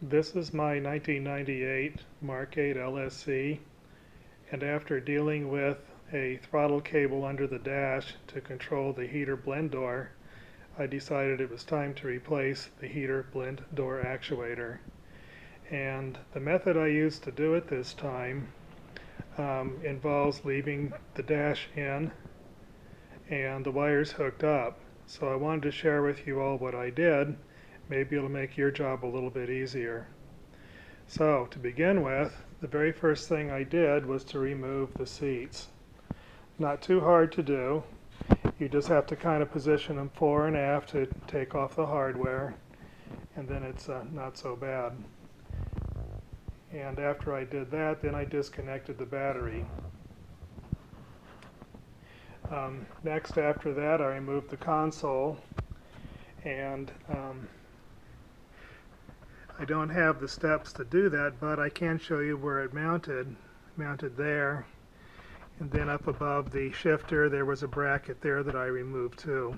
This is my 1998 Mark 8 LSC, and after dealing with a throttle cable under the dash to control the heater blend door, I decided it was time to replace the heater blend door actuator. And the method I used to do it this time involves leaving the dash in and the wires hooked up. So I wanted to share with you all what I did. Maybe it'll make your job a little bit easier. So to begin with, the very first thing I did was to remove the seats. Not too hard to do. You just have to kind of position them fore and aft to take off the hardware, and then it's not so bad. And after I did that, then I disconnected the battery. Next, after that, I removed the console, and I don't have the steps to do that, but I can show you where it mounted there. And then up above the shifter, there was a bracket there that I removed too.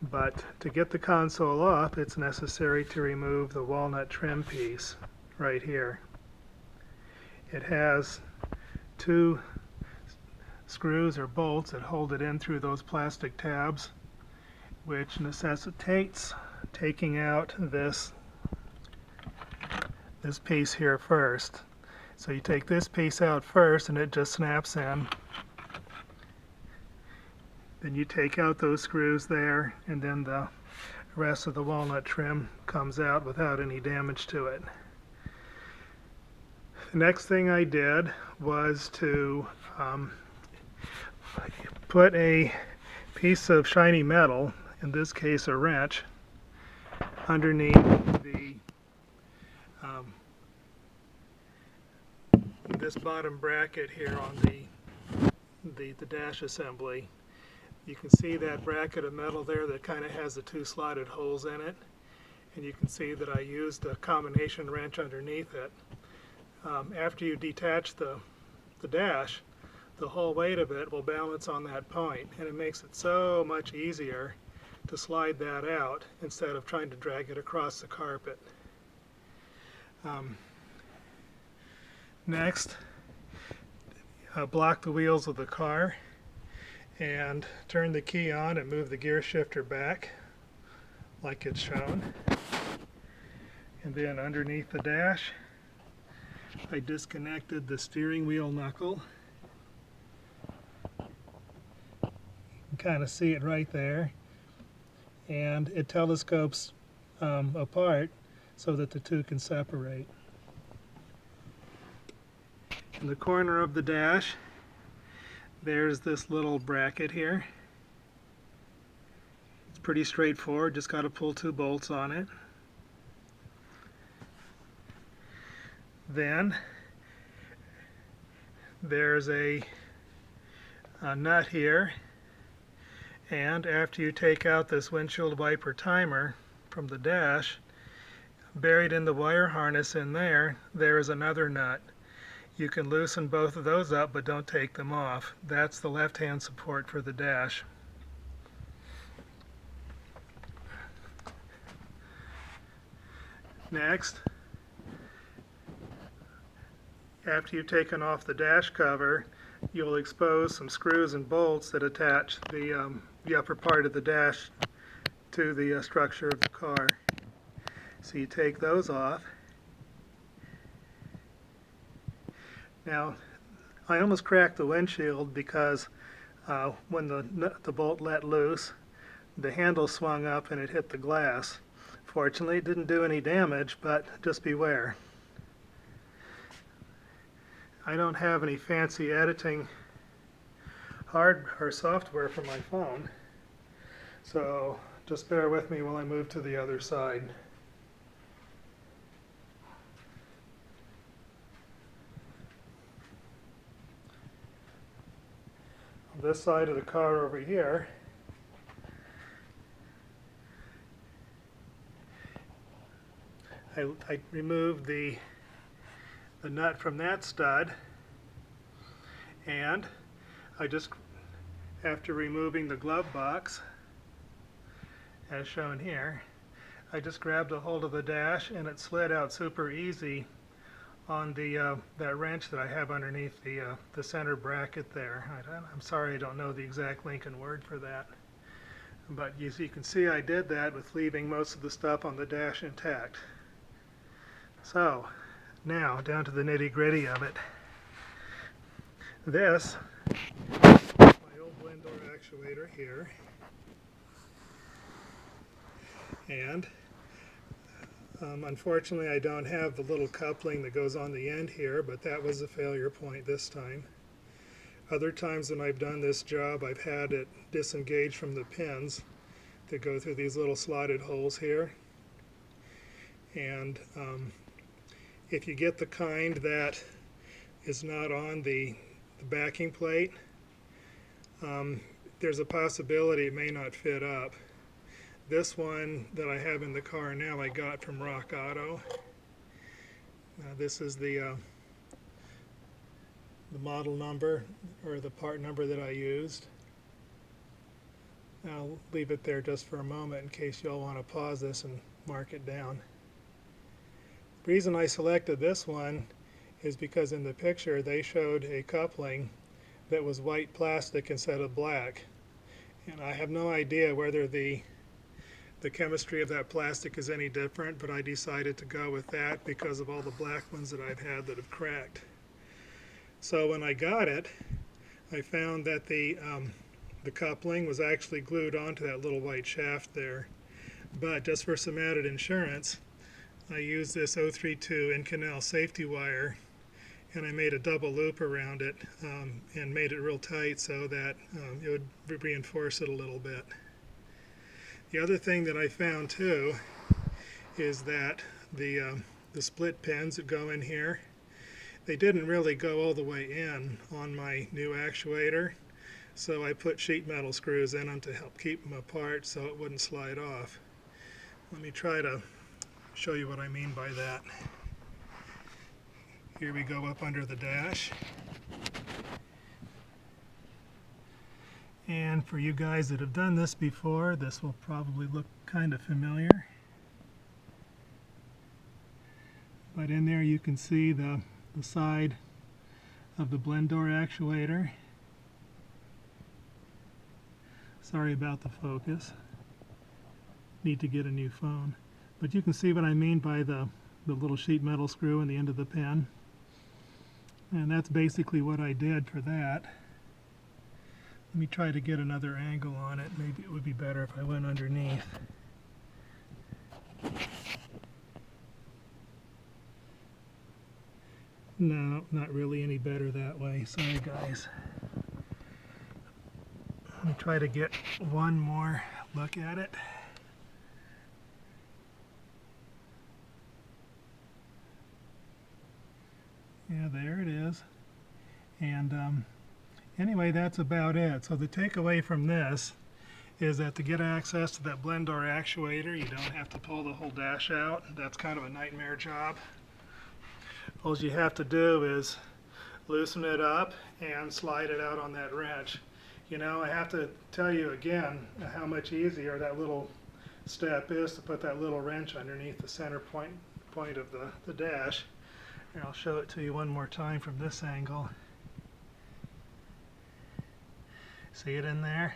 But to get the console off, it's necessary to remove the walnut trim piece right here. It has two screws or bolts that hold it in through those plastic tabs, which necessitates taking out this piece here first. So you take this piece out first and it just snaps in. Then you take out those screws there, and then the rest of the walnut trim comes out without any damage to it. The next thing I did was to put a piece of shiny metal, in this case a wrench, underneath this bottom bracket here on the dash assembly. You can see that bracket of metal there that kind of has the two slotted holes in it, and you can see that I used a combination wrench underneath it. After you detach the dash, the whole weight of it will balance on that point, and it makes it so much easier to slide that out instead of trying to drag it across the carpet. Next, block the wheels of the car and turn the key on and move the gear shifter back like it's shown. And then underneath the dash, I disconnected the steering wheel knuckle. You can kind of see it right there, and it telescopes apart so that the two can separate. In the corner of the dash, there's this little bracket here. It's pretty straightforward, just got to pull two bolts on it. Then there's a nut here, and after you take out this windshield wiper timer from the dash, buried in the wire harness in there, there is another nut. You can loosen both of those up, but don't take them off. That's the left-hand support for the dash. Next, after you've taken off the dash cover, you'll expose some screws and bolts that attach the upper part of the dash to the structure of the car. So you take those off. Now, I almost cracked the windshield because when the bolt let loose, the handle swung up and it hit the glass. Fortunately, it didn't do any damage, but just beware. I don't have any fancy editing hardware or software for my phone, so just bear with me while I move to the other side. On this side of the car over here, I removed the nut from that stud, and I just, after removing the glove box, as shown here, I just grabbed a hold of the dash and it slid out super easy on the that wrench that I have underneath the center bracket there. I'm sorry I don't know the exact Lincoln word for that. But as you can see, I did that with leaving most of the stuff on the dash intact. So, now down to the nitty-gritty of it. This is my old blend door actuator here. And unfortunately I don't have the little coupling that goes on the end here, but that was a failure point this time. Other times when I've done this job, I've had it disengage from the pins that go through these little slotted holes here. And if you get the kind that is not on the backing plate, there's a possibility it may not fit up. This one that I have in the car now I got from Rock Auto. This is the model number, or the part number that I used. I'll leave it there just for a moment in case you all want to pause this and mark it down. The reason I selected this one is because in the picture they showed a coupling that was white plastic instead of black. And I have no idea whether the chemistry of that plastic is any different, but I decided to go with that because of all the black ones that I've had that have cracked. So when I got it, I found that the coupling was actually glued onto that little white shaft there. But just for some added insurance, I used this 032 Inconel safety wire, and I made a double loop around it and made it real tight so that it would reinforce it a little bit. The other thing that I found too is that the split pins that go in here, they didn't really go all the way in on my new actuator, so I put sheet metal screws in them to help keep them apart so it wouldn't slide off. Let me try to show you what I mean by that. Here we go up under the dash. And for you guys that have done this before, this will probably look kind of familiar. But in there you can see the side of the blend door actuator. Sorry about the focus. Need to get a new phone. But you can see what I mean by the little sheet metal screw in the end of the pin. And that's basically what I did for that. Let me try to get another angle on it. Maybe it would be better if I went underneath. No, not really any better that way. Sorry guys. Let me try to get one more look at it. Yeah, there it is. And anyway, that's about it. So the takeaway from this is that to get access to that blend door actuator, you don't have to pull the whole dash out. That's kind of a nightmare job. All you have to do is loosen it up and slide it out on that wrench. You know, I have to tell you again how much easier that little step is to put that little wrench underneath the center point of the dash. Here, I'll show it to you one more time from this angle. See it in there?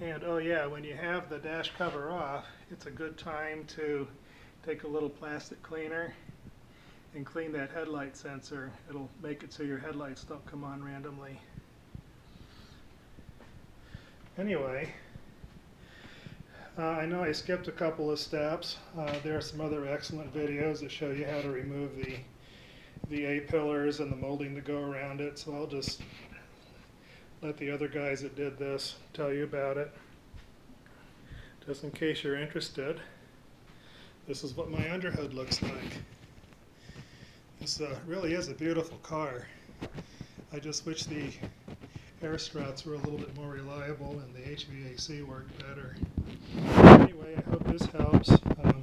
And oh yeah, when you have the dash cover off, it's a good time to take a little plastic cleaner and clean that headlight sensor. It'll make it so your headlights don't come on randomly. Anyway, I know I skipped a couple of steps. There are some other excellent videos that show you how to remove the A-pillars and the molding that go around it, so I'll just let the other guys that did this tell you about it. Just in case you're interested, this is what my underhood looks like. This really is a beautiful car. I just wish the air struts were a little bit more reliable and the HVAC worked better. Anyway, I hope this helps.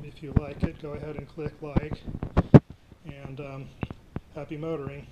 If you like it, go ahead and click like, and happy motoring.